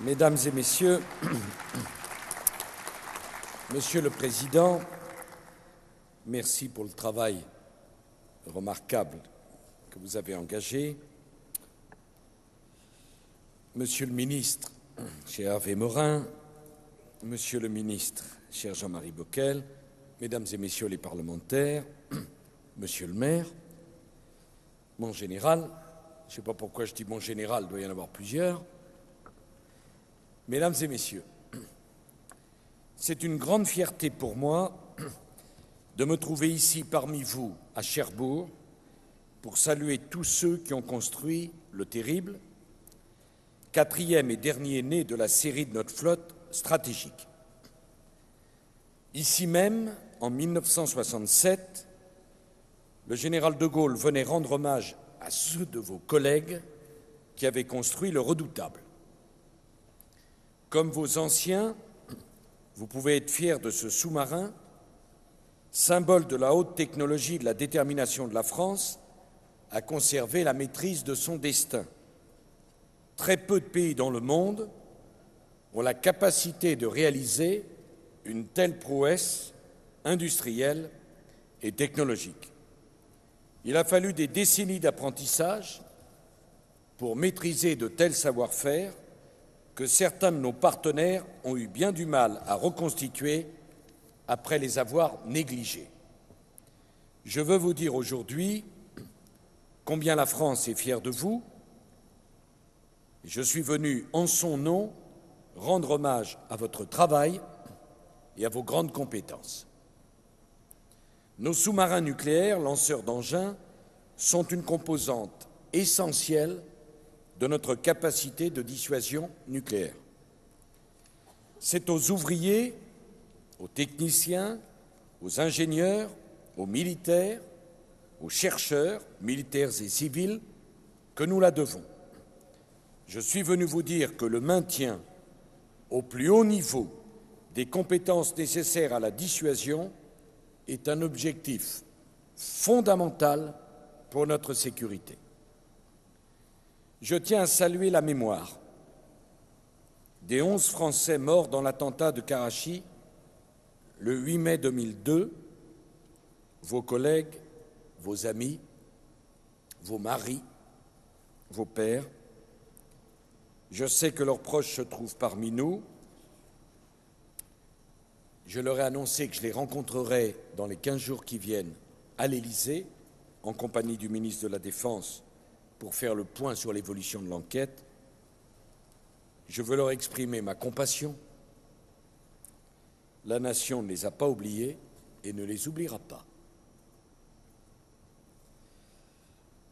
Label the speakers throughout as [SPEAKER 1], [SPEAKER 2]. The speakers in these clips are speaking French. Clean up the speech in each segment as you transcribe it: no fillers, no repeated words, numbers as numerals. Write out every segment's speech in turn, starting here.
[SPEAKER 1] Mesdames et Messieurs, Monsieur le Président, merci pour le travail remarquable que vous avez engagé. Monsieur le Ministre, cher Hervé Morin, Monsieur le Ministre, cher Jean-Marie Bockel, Mesdames et Messieurs les parlementaires, Monsieur le maire, mon général, je ne sais pas pourquoi je dis mon général, il doit y en avoir plusieurs. Mesdames et Messieurs, c'est une grande fierté pour moi de me trouver ici parmi vous à Cherbourg pour saluer tous ceux qui ont construit le Terrible, quatrième et dernier né de la série de notre flotte stratégique. Ici même, en 1967, le général de Gaulle venait rendre hommage à ceux de vos collègues qui avaient construit le Redoutable. Comme vos anciens, vous pouvez être fiers de ce sous-marin, symbole de la haute technologie et de la détermination de la France à conserver la maîtrise de son destin. Très peu de pays dans le monde ont la capacité de réaliser une telle prouesse industrielle et technologique. Il a fallu des décennies d'apprentissage pour maîtriser de tels savoir-faire que certains de nos partenaires ont eu bien du mal à reconstituer après les avoir négligés. Je veux vous dire aujourd'hui combien la France est fière de vous. Je suis venu en son nom rendre hommage à votre travail et à vos grandes compétences. Nos sous-marins nucléaires, lanceurs d'engins, sont une composante essentielle de notre capacité de dissuasion nucléaire. C'est aux ouvriers, aux techniciens, aux ingénieurs, aux militaires, aux chercheurs, militaires et civils, que nous la devons. Je suis venu vous dire que le maintien au plus haut niveau des compétences nécessaires à la dissuasion est un objectif fondamental pour notre sécurité. Je tiens à saluer la mémoire des 11 Français morts dans l'attentat de Karachi le 8 mai 2002, vos collègues, vos amis, vos maris, vos pères. Je sais que leurs proches se trouvent parmi nous. Je leur ai annoncé que je les rencontrerai dans les 15 jours qui viennent à l'Élysée, en compagnie du ministre de la Défense, pour faire le point sur l'évolution de l'enquête. Je veux leur exprimer ma compassion. La nation ne les a pas oubliés et ne les oubliera pas.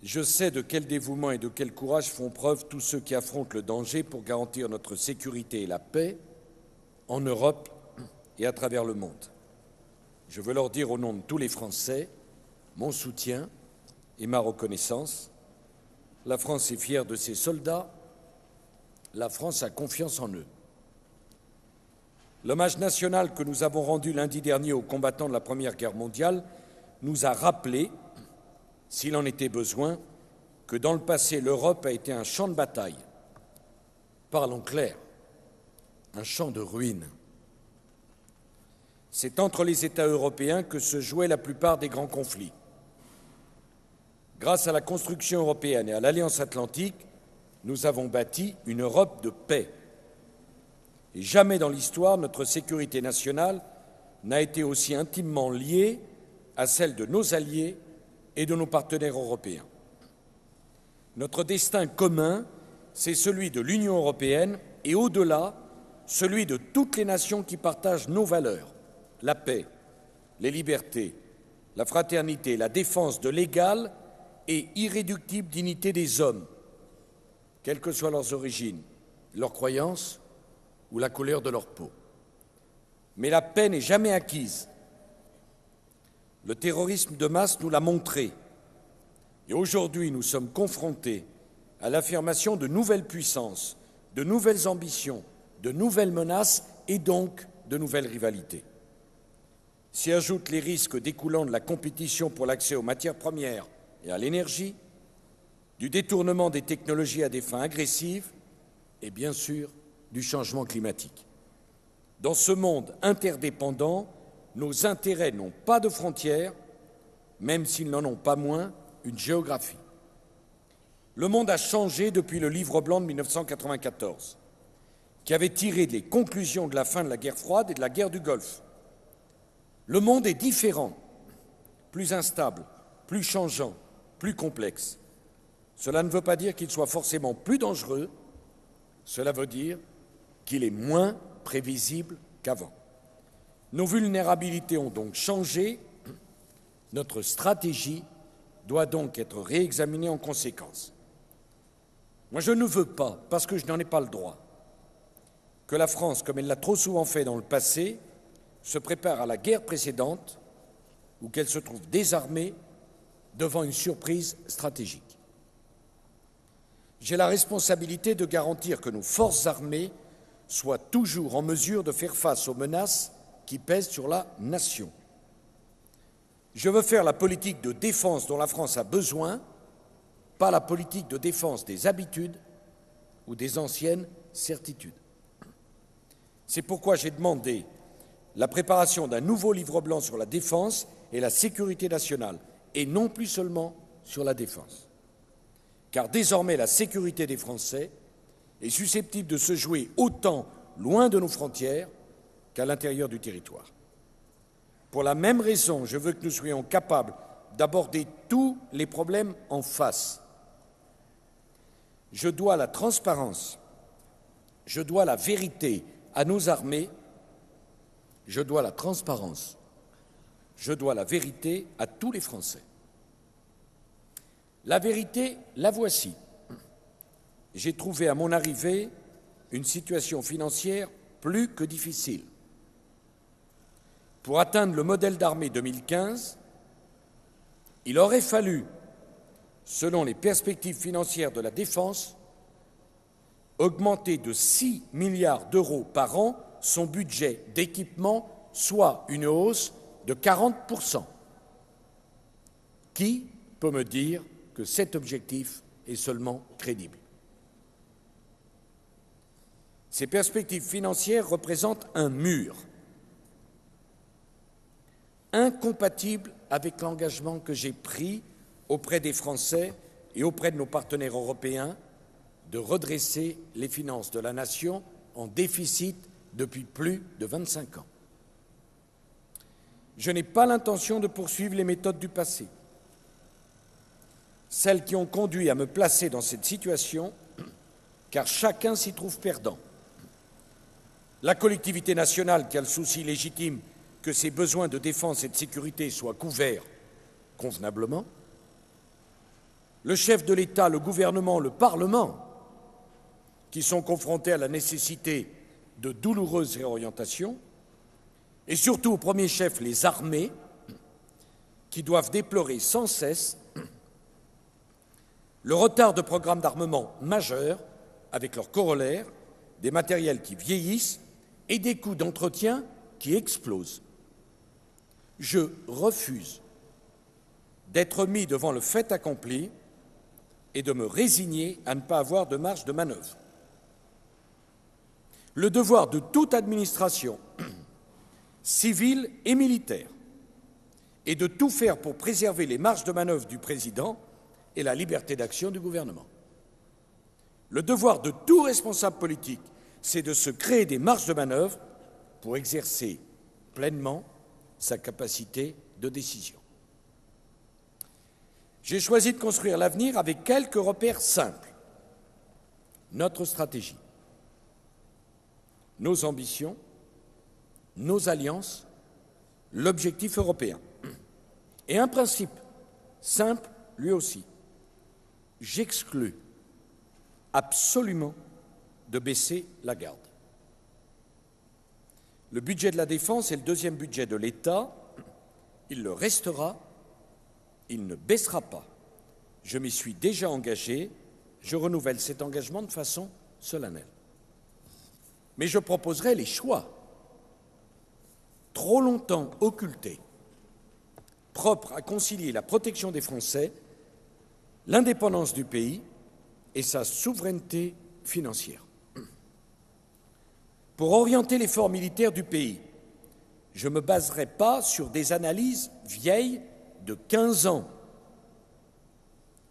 [SPEAKER 1] Je sais de quel dévouement et de quel courage font preuve tous ceux qui affrontent le danger pour garantir notre sécurité et la paix en Europe et à travers le monde. Je veux leur dire au nom de tous les Français mon soutien et ma reconnaissance. La France est fière de ses soldats. La France a confiance en eux. L'hommage national que nous avons rendu lundi dernier aux combattants de la Première Guerre mondiale nous a rappelé, s'il en était besoin, que dans le passé, l'Europe a été un champ de bataille. Parlons clair, un champ de ruines. C'est entre les États européens que se jouaient la plupart des grands conflits. Grâce à la construction européenne et à l'Alliance atlantique, nous avons bâti une Europe de paix. Et jamais dans l'histoire, notre sécurité nationale n'a été aussi intimement liée à celle de nos alliés et de nos partenaires européens. Notre destin commun, c'est celui de l'Union européenne et, au-delà, celui de toutes les nations qui partagent nos valeurs, la paix, les libertés, la fraternité, la défense de l'égale et irréductible dignité des hommes, quelles que soient leurs origines, leurs croyances ou la couleur de leur peau. Mais la paix n'est jamais acquise. Le terrorisme de masse nous l'a montré. Et aujourd'hui, nous sommes confrontés à l'affirmation de nouvelles puissances, de nouvelles ambitions, de nouvelles menaces et donc de nouvelles rivalités. S'y ajoutent les risques découlant de la compétition pour l'accès aux matières premières et à l'énergie, du détournement des technologies à des fins agressives et bien sûr du changement climatique. Dans ce monde interdépendant, nos intérêts n'ont pas de frontières, même s'ils n'en ont pas moins une géographie. Le monde a changé depuis le livre blanc de 1994, qui avait tiré les conclusions de la fin de la guerre froide et de la guerre du Golfe. Le monde est différent, plus instable, plus changeant, plus complexe. Cela ne veut pas dire qu'il soit forcément plus dangereux, cela veut dire qu'il est moins prévisible qu'avant. Nos vulnérabilités ont donc changé, notre stratégie doit donc être réexaminée en conséquence. Moi, je ne veux pas, parce que je n'en ai pas le droit, que la France, comme elle l'a trop souvent fait dans le passé, se prépare à la guerre précédente ou qu'elle se trouve désarmée devant une surprise stratégique. J'ai la responsabilité de garantir que nos forces armées soient toujours en mesure de faire face aux menaces qui pèsent sur la nation. Je veux faire la politique de défense dont la France a besoin, pas la politique de défense des habitudes ou des anciennes certitudes. C'est pourquoi j'ai demandé la préparation d'un nouveau livre blanc sur la défense et la sécurité nationale, et non plus seulement sur la défense. Car désormais, la sécurité des Français est susceptible de se jouer autant loin de nos frontières qu'à l'intérieur du territoire. Pour la même raison, je veux que nous soyons capables d'aborder tous les problèmes en face. Je dois la transparence, je dois la vérité à nos armées, je dois la transparence, je dois la vérité à tous les Français. La vérité, la voici. J'ai trouvé à mon arrivée une situation financière plus que difficile. Pour atteindre le modèle d'armée 2015, il aurait fallu, selon les perspectives financières de la défense, augmenter de 6 milliards d'euros par an son budget d'équipement, soit une hausse de 40%. Qui peut me dire que cet objectif est seulement crédible? Ces perspectives financières représentent un mur incompatible avec l'engagement que j'ai pris auprès des Français et auprès de nos partenaires européens de redresser les finances de la nation en déficit depuis plus de 25 ans. Je n'ai pas l'intention de poursuivre les méthodes du passé, celles qui ont conduit à me placer dans cette situation, car chacun s'y trouve perdant. La collectivité nationale, qui a le souci légitime que ses besoins de défense et de sécurité soient couverts convenablement, le chef de l'État, le gouvernement, le Parlement, qui sont confrontés à la nécessité de douloureuses réorientations, et surtout au premier chef les armées, qui doivent déplorer sans cesse le retard de programmes d'armement majeurs avec leurs corollaires, des matériels qui vieillissent et des coûts d'entretien qui explosent. Je refuse d'être mis devant le fait accompli et de me résigner à ne pas avoir de marge de manœuvre. Le devoir de toute administration, civile et militaire, est de tout faire pour préserver les marges de manœuvre du président et la liberté d'action du gouvernement. Le devoir de tout responsable politique, c'est de se créer des marges de manœuvre pour exercer pleinement sa capacité de décision. J'ai choisi de construire l'avenir avec quelques repères simples. Notre stratégie, nos ambitions, nos alliances, l'objectif européen. Et un principe simple, lui aussi. J'exclus absolument de baisser la garde. Le budget de la défense est le deuxième budget de l'État. Il le restera. Il ne baissera pas. Je m'y suis déjà engagé. Je renouvelle cet engagement de façon solennelle. Mais je proposerai les choix, trop longtemps occultés, propres à concilier la protection des Français, l'indépendance du pays et sa souveraineté financière. Pour orienter l'effort militaire du pays, je ne me baserai pas sur des analyses vieilles de 15 ans.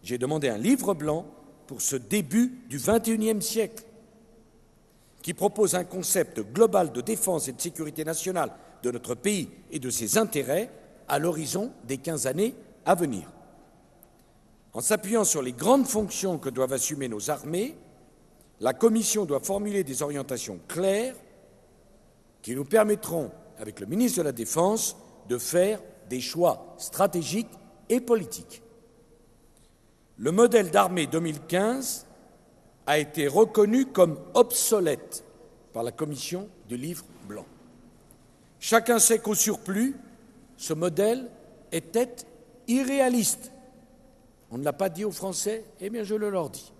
[SPEAKER 1] J'ai demandé un livre blanc pour ce début du XXIe siècle, qui propose un concept global de défense et de sécurité nationale de notre pays et de ses intérêts à l'horizon des 15 années à venir. En s'appuyant sur les grandes fonctions que doivent assumer nos armées, la Commission doit formuler des orientations claires qui nous permettront, avec le ministre de la Défense, de faire des choix stratégiques et politiques. Le modèle d'armée 2015 a été reconnu comme obsolète par la Commission du Livre blanc. Chacun sait qu'au surplus, ce modèle était irréaliste. On ne l'a pas dit aux Français, eh bien je le leur dis.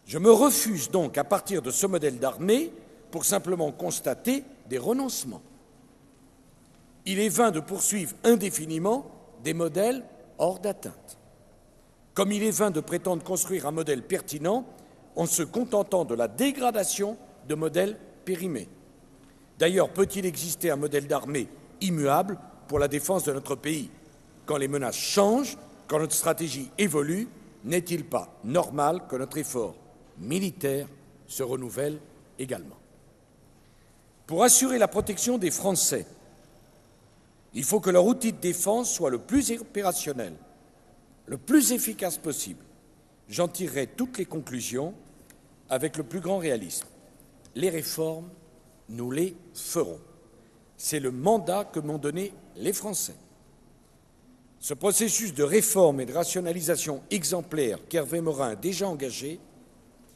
[SPEAKER 1] Je me refuse donc à partir de ce modèle d'armée pour simplement constater des renoncements. Il est vain de poursuivre indéfiniment des modèles hors d'atteinte. Comme il est vain de prétendre construire un modèle pertinent en se contentant de la dégradation de modèles périmés. D'ailleurs, peut-il exister un modèle d'armée immuable pour la défense de notre pays? Quand les menaces changent, quand notre stratégie évolue, n'est-il pas normal que notre effort militaire se renouvelle également? Pour assurer la protection des Français, il faut que leur outil de défense soit le plus opérationnel, le plus efficace possible. J'en tirerai toutes les conclusions avec le plus grand réalisme. Les réformes, nous les ferons. C'est le mandat que m'ont donné les Français. Ce processus de réforme et de rationalisation exemplaire qu'Hervé Morin a déjà engagé,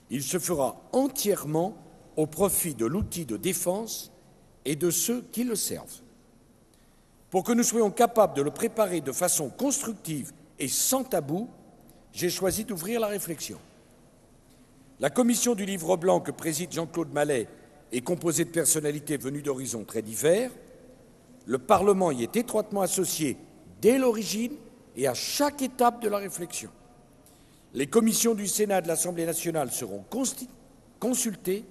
[SPEAKER 1] il se fera entièrement au profit de l'outil de défense et de ceux qui le servent. Pour que nous soyons capables de le préparer de façon constructive et sans tabou, j'ai choisi d'ouvrir la réflexion. La commission du Livre blanc que préside Jean-Claude Mallet est composée de personnalités venues d'horizons très divers. Le Parlement y est étroitement associé dès l'origine et à chaque étape de la réflexion. Les commissions du Sénat et de l'Assemblée nationale seront consultées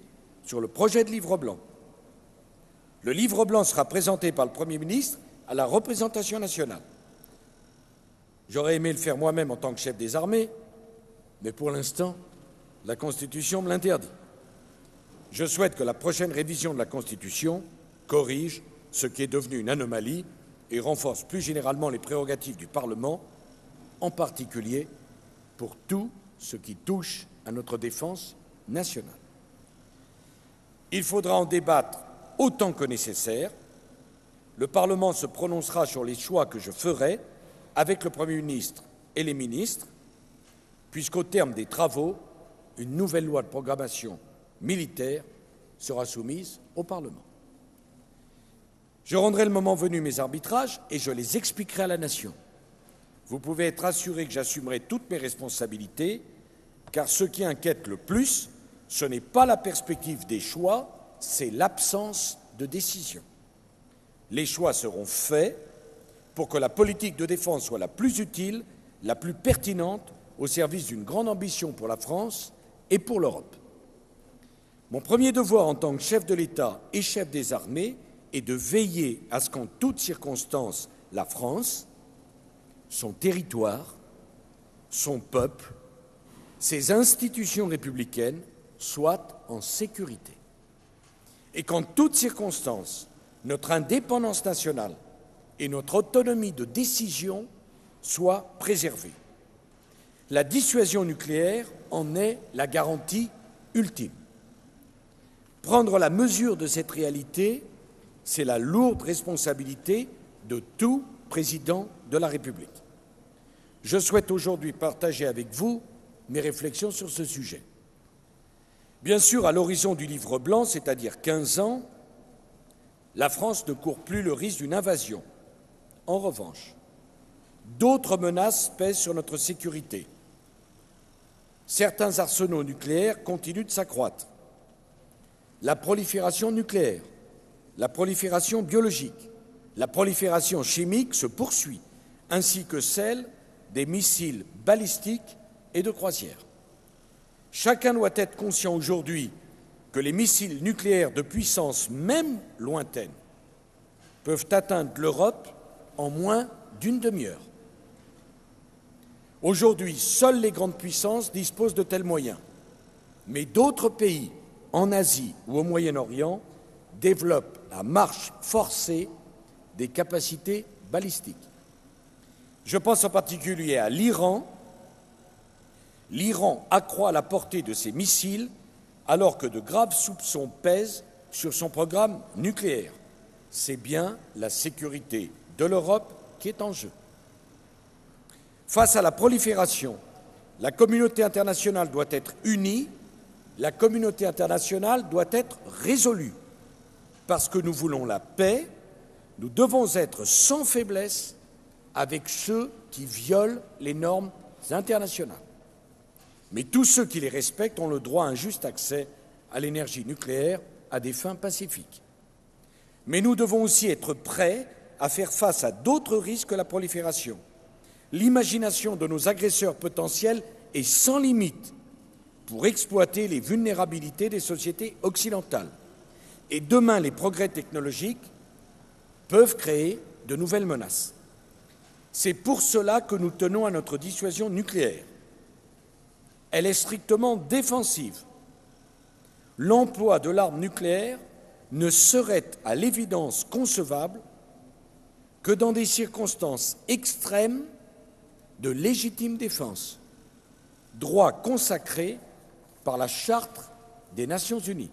[SPEAKER 1] sur le projet de Livre blanc. Le Livre blanc sera présenté par le Premier ministre à la représentation nationale. J'aurais aimé le faire moi-même en tant que chef des armées, mais pour l'instant, la Constitution me l'interdit. Je souhaite que la prochaine révision de la Constitution corrige ce qui est devenu une anomalie et renforce plus généralement les prérogatives du Parlement, en particulier pour tout ce qui touche à notre défense nationale. Il faudra en débattre autant que nécessaire. Le Parlement se prononcera sur les choix que je ferai avec le Premier ministre et les ministres, puisqu'au terme des travaux, une nouvelle loi de programmation militaire sera soumise au Parlement. Je rendrai le moment venu mes arbitrages et je les expliquerai à la nation. Vous pouvez être assurés que j'assumerai toutes mes responsabilités, car ce qui inquiète le plus, ce n'est pas la perspective des choix, c'est l'absence de décision. Les choix seront faits pour que la politique de défense soit la plus utile, la plus pertinente, au service d'une grande ambition pour la France et pour l'Europe. Mon premier devoir en tant que chef de l'État et chef des armées est de veiller à ce qu'en toutes circonstances, la France, son territoire, son peuple, ses institutions républicaines soient en sécurité. Et qu'en toutes circonstances, notre indépendance nationale et notre autonomie de décision soient préservées. La dissuasion nucléaire en est la garantie ultime. Prendre la mesure de cette réalité, c'est la lourde responsabilité de tout président de la République. Je souhaite aujourd'hui partager avec vous mes réflexions sur ce sujet. Bien sûr, à l'horizon du Livre blanc, c'est-à-dire 15 ans, la France ne court plus le risque d'une invasion. En revanche, d'autres menaces pèsent sur notre sécurité. Certains arsenaux nucléaires continuent de s'accroître. La prolifération nucléaire, la prolifération biologique, la prolifération chimique se poursuit, ainsi que celle des missiles balistiques et de croisière. Chacun doit être conscient aujourd'hui que les missiles nucléaires de puissance même lointaine peuvent atteindre l'Europe en moins d'une demi-heure. Aujourd'hui, seules les grandes puissances disposent de tels moyens, mais d'autres pays, en Asie ou au Moyen-Orient, développent à marche forcée des capacités balistiques. Je pense en particulier à l'Iran. L'Iran accroît la portée de ses missiles alors que de graves soupçons pèsent sur son programme nucléaire. C'est bien la sécurité de l'Europe qui est en jeu. Face à la prolifération, la communauté internationale doit être unie, la communauté internationale doit être résolue. Parce que nous voulons la paix, nous devons être sans faiblesse avec ceux qui violent les normes internationales. Mais tous ceux qui les respectent ont le droit à un juste accès à l'énergie nucléaire à des fins pacifiques. Mais nous devons aussi être prêts à faire face à d'autres risques que la prolifération. L'imagination de nos agresseurs potentiels est sans limite pour exploiter les vulnérabilités des sociétés occidentales. Et demain, les progrès technologiques peuvent créer de nouvelles menaces. C'est pour cela que nous tenons à notre dissuasion nucléaire. Elle est strictement défensive. L'emploi de l'arme nucléaire ne serait à l'évidence concevable que dans des circonstances extrêmes de légitime défense, droit consacré par la Charte des Nations Unies.